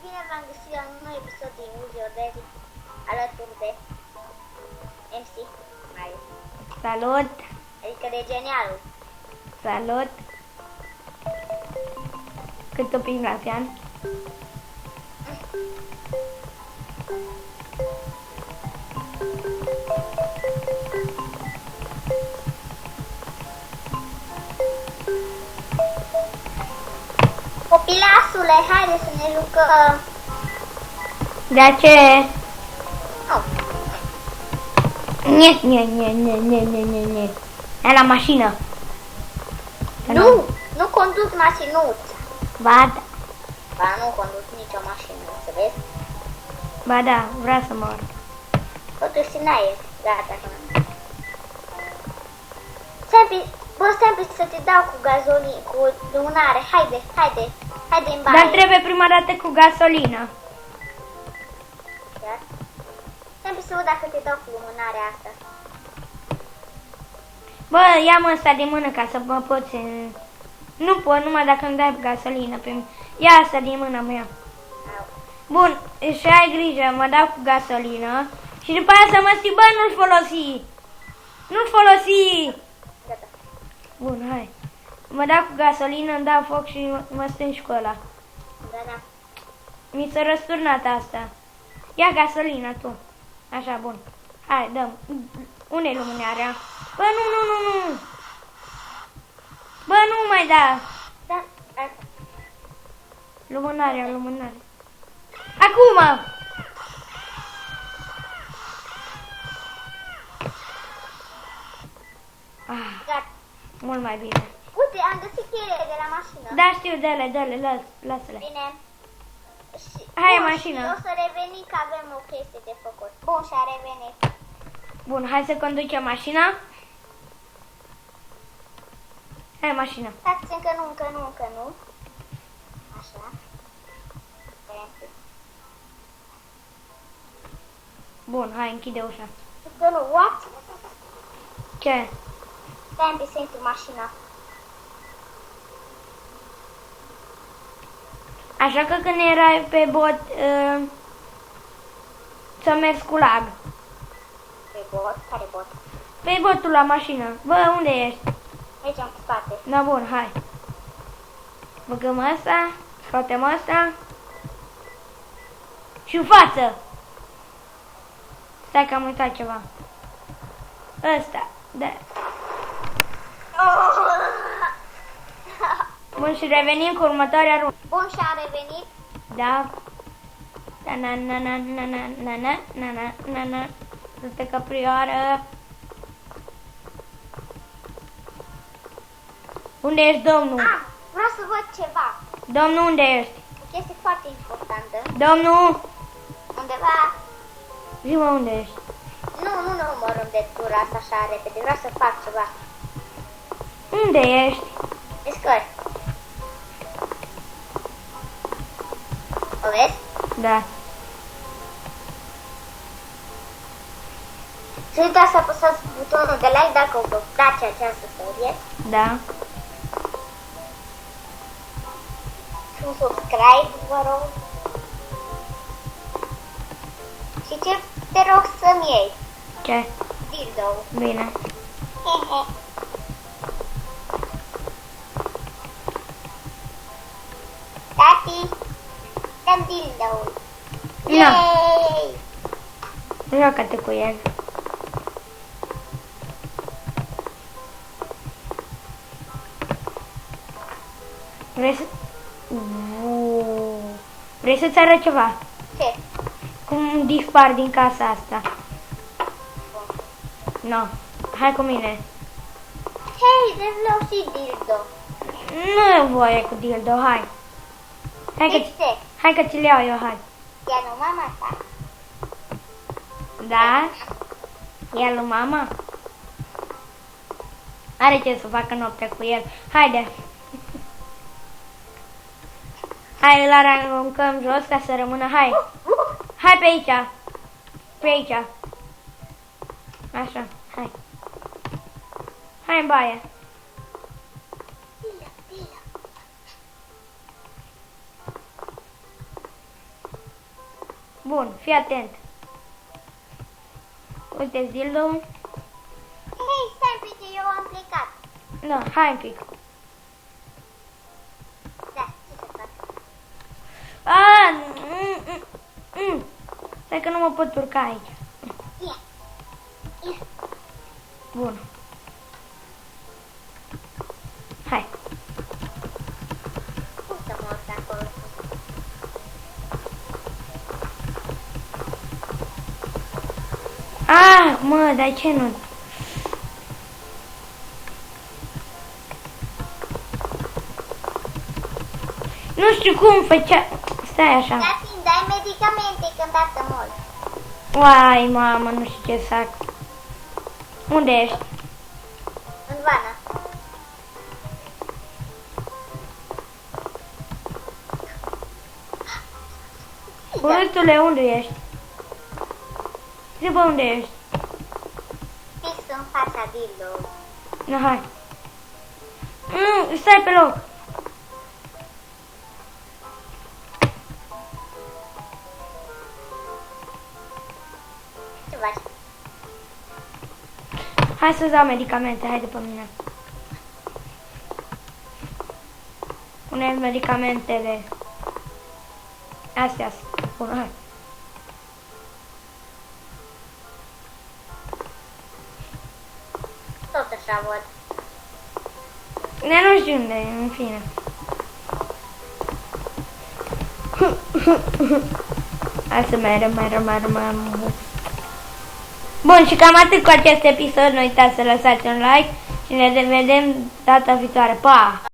bine v-am găsit la un nou episod din Uziodezi alături de MC Marius. Salut! Adică de genialul. Salut! Cât o prin la pian? Copilasule, haide să ne jucăm. De ce? Oh. Nie. E la mașină. Nu conduc mașinuța. Ba da. Ba, nu conduc nicio mașinuță, vezi? Ba da, vreau să mor. Totuși n-ai, gata. Stai să te dau cu gazolină, cu lumânare, haide în baie. Dar trebuie prima dată cu gasolină. Iar? Stai să văd dacă te dau cu lumânarea asta. Bă, ia-mă ăsta de mână ca să mă poți... Nu pot, numai dacă îmi dai gasolină pe mine. Ia asta din mâna mea. Au. Bun, și ai grijă, mă dau cu gasolină. Și după aia să mă ții, bă, nu-l folosi. Nu-l folosi. Gata. Bun, hai. Mă dau cu gasolină, îmi dau foc și mă stângi cu ăla. Da. Mi s-a răsturnat asta. Ia gasolina tu. Așa, bun. Hai, dăm. Unde-i lumânarea? Bă, nu. Bă, nu mai da. Da. Lumânarea. Acum! Gata. Mult mai bine. Uite, am găsit cheile de la mașină. Da, știu, dă-le, lasă-le. Bine. Și, Hai, bun, mașină. și o să revenim că avem o chestie de făcut. Bun, și-a revenit. Bun, hai să conducem mașina. Hai, mașina. Stați încă nu. Așa. Bun, hai, închide ușa. Încă nu, what? Ce? Stai să intru mașina. Așa că când erai pe bot, să mergi cu lag. Pe bot? Care bot? Pe botul la mașină. Bă, unde ești? Aici în spate. Da, bun, hai. Băgăm asta, scoatem asta. Și în față. Stai că am uitat ceva. Ăsta, da. Bun, și revenim cu următoarea rundă. Bun, și-am revenit. Da. Na. Du-te căprioară. Unde ești, domnul? Vreau să văd ceva. Domnul, unde ești? O chestie foarte importantă. Domnul! Undeva. Zi-mă, unde ești? Nu mă rândătura asta așa repede. Vreau să fac ceva. Unde ești? Descări. O vezi? Da. Să uitați să apăsați butonul de like dacă vă place această serie. Da. Și un subscribe, vă rog. Și ce te rog să-mi iei? Ce? Dildo. Bine. Tati, dăm dildo-ul. Nu. Yay! Joacă-te cu el. Vrei să-ți arăt ceva? Ce? Cum dispar din casa asta? No. Hai cu mine. Hei, de vreau și dildo. Nu e voie cu dildo, hai. Hai că ți-l iau eu, hai. Ia nu mama ta. Da? E lui mama? Are ce să facă noaptea cu el. Haide. Hai, îl aruncăm jos ca să rămână. Hai. Hai pe aici. Pe aici. Așa, hai. Hai în baie. Bun, fii atent. Uite, dildo. Hei, stai un pic, eu am plecat. Da, hai un pic. Da, ce să fac? Stai că nu mă pot urca aici. Ia. Ia. Bun. Hai. Cum să mă urc acolo? Mă, dar ce nu? Nu știu cum făcea... Stai așa. Dar fiind, dai medicamente când dată mult. Uai, mamă, nu știu ce să fac. Unde ești? În vană. Urâtule, unde ești? Zi, bă, unde ești? Fix în fața dildo. Na, hai. Stai pe loc. Ce faci? Hai să-ți dau medicamente, hai după mine. Pune medicamentele. Astea. Bun, hai. Tot așa văd. Nu știu unde, în fine. Hai să mergem. Bun, și cam atât cu acest episod. Nu uitați să lăsați un like și ne vedem data viitoare. Pa!